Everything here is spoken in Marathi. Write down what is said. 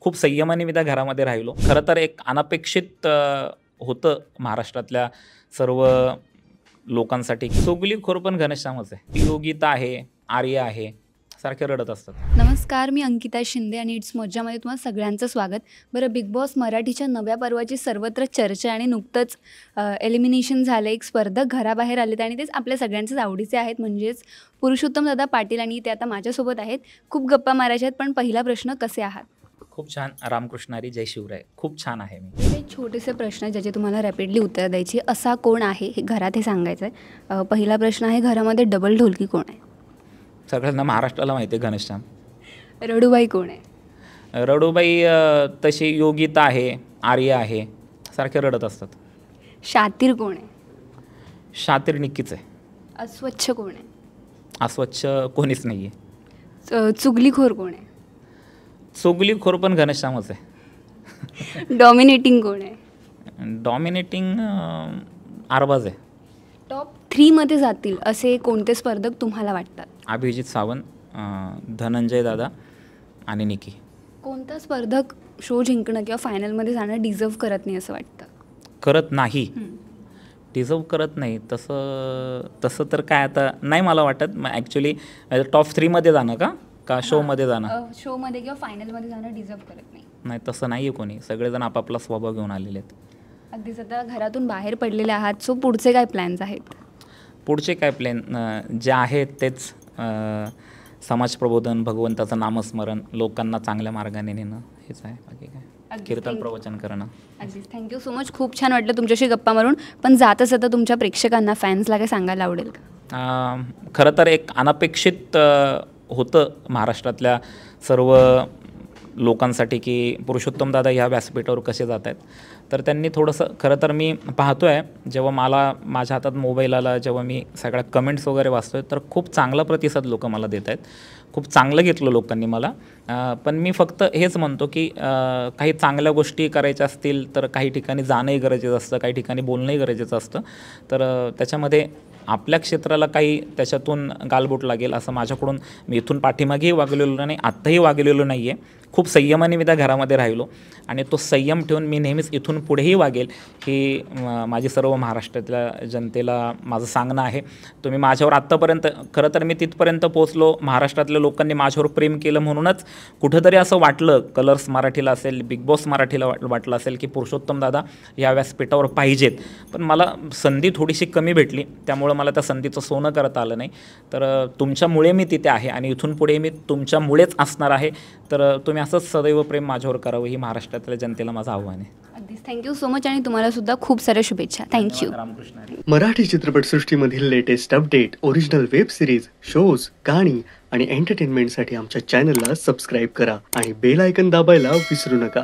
खूप संयमाने मी त्या घरामध्ये राहिलो. खरं तर एक अनपेक्षित होतं महाराष्ट्रातल्या सर्व लोकांसाठी. चुगलीखोर पण घनश्यामच आहे. योगिता आहे, आर्या आहे, सारखे रडत असतात. नमस्कार, मी अंकिता शिंदे आणि इट्स मज्जामध्ये तुम्हाला सगळ्यांचं स्वागत. बरं, बिग बॉस मराठीच्या नव्या पर्वाची सर्वत्र चर्चा आणि नुकतंच एलिमिनेशन झालं. एक स्पर्धक घराबाहेर आलेत आणि तेच आपल्या सगळ्यांचेच आवडीचे आहेत, म्हणजेच पुरुषोत्तमदादा पाटील, आणि ते आता माझ्यासोबत आहेत. खूप गप्पा मारायच्या आहेत. पण पहिला प्रश्न, कसे आहात? खूप छान. रामकृष्ण हरी, जय शिवराय. खूप छान आहे मी. हे छोटेसे प्रश्न ज्याचे तुम्हाला रॅपिडली उत्तर द्यायची. असा कोण आहे हे घरात, हे सांगायचं आहे. पहिला प्रश्न आहे, घरामध्ये डबल ढोलकी कोण आहे? सगळ्यांना महाराष्ट्राला माहिती आहे घनश्याम. रडूबाई कोण आहे? रडूबाई तशी योगिता आहे, आर्या आहे, सारखे रडत असतात. शातीर कोण आहे? शातीर निक्कीच आहे. अस्वच्छ कोण आहे? अस्वच्छ कोणीच नाही आहे. चुगलीखोर कोण आहे? चुगलीखोर पण घनश्यामच आहे. डॉमिनेटिंग कोण आहे? डॉमिनेटिंग आरबाज आहे. टॉप 3मध्ये जातील असे कोणते स्पर्धक तुम्हाला वाटतात? अभिजित सावंत, धनंजय दादा आणि निकी. कोणता स्पर्धक शो जिंकणं किंवा फायनलमध्ये जाणं डिझर्व करत नाही असं वाटतं? करत नाही, डिझर्व करत नाही तसं तर काय आता नाही मला वाटत. ॲक्च्युली टॉप 3मध्ये जाणं का शोमध्ये जाणं? शोमध्ये किंवा फायनलमध्ये जाणं डिझर्व करत नाही. नाही, तसं नाही आहे कोणी. सगळेजण आपापला स्वभाव घेऊन आलेले आहेत. अगदीच. आता घरातून बाहेर पडलेले आहात, सो पुढचे काय प्लॅन्स आहेत? पुढचे काय प्लॅन जे आहेत तेच समाज प्रबोधन, भगवंताचं नामस्मरण, लोकांना चांगल्या मार्गाने नेणं, हेच आहे. बाकी काय, कीर्तन प्रवचन करणं. अगदीच. Thank you so much. खूप छान वाटलं तुमच्याशी गप्पा मारून. पण जातच आता तुमच्या प्रेक्षकांना, फॅन्सला काय सांगायला आवडेल का? खरं तर एक अनपेक्षित होतं महाराष्ट्रातल्या सर्व लोकांसाठी की पुरुषोत्तमदादा ह्या व्यासपीठावर कसे जात आहेत. तर त्यांनी थोडंसं, खरं तर मी पाहतो आहे जेव्हा माझ्या हातात मोबाईल आला, जेव्हा मी सगळ्या कमेंट्स वगैरे वाचतो आहे, तर खूप चांगला प्रतिसाद लोक मला देत आहेत. खूप चांगलं घेतलं लोकांनी मला. पण मी फक्त हेच म्हणतो की काही चांगल्या गोष्टी करायच्या असतील तर काही ठिकाणी जाणंही गरजेचं असतं, काही ठिकाणी बोलणंही गरजेचं असतं. तर त्याच्यामध्ये आपल्या क्षेत्राला काही त्याच्यातून गालबोट लागेल असं माझ्याकडून मी इथून पाठीमागेही वागलेलो नाही, आत्ताही वागलेलो नाही आहे. खूप संयमाने मी त्या घरामध्ये राहिलो आणि तो संयम ठेवून मी नेहमीच इथून पुढेही वागेल की माझी सर्व महाराष्ट्रातल्या जनतेला माझं सांगणं आहे. तुम्ही माझ्यावर आत्तापर्यंत, खरं तर मी तिथपर्यंत पोचलो, महाराष्ट्रातल्या लोकांनी माझ्यावर प्रेम केलं म्हणूनच कुठंतरी असं वाटलं, कलर्स मराठीला असेल, बिग बॉस मराठीला वाटलं असेल की पुरुषोत्तमदादा या व्यासपीठावर पाहिजेत. पण मला संधी थोडीशी कमी भेटली, त्यामुळं मला त्या संधीचं सोनं करता आलं नाही. तर तुमच्यामुळे मी तिथे आहे आणि इथून पुढे मी तुमच्यामुळेच असणार आहे. तर तुम्ही असंच सदैव प्रेम माझ्यावर करावं, ही महाराष्ट्रातल्या जनतेला माझं आव्हान आहे. अगदीच. थँक्यू सो मच आणि तुम्हाला सुद्धा खूप साऱ्या शुभेच्छा. थँक्यू. रामकृष्ण. मराठी चित्रपटसृष्टीमधील latest update, original web series, shows, गाणी आणि एंटरटेनमेंटसाठी आमच्या चॅनलला सबस्क्राईब करा आणि बेल आयकन दाबायला विसरू नका.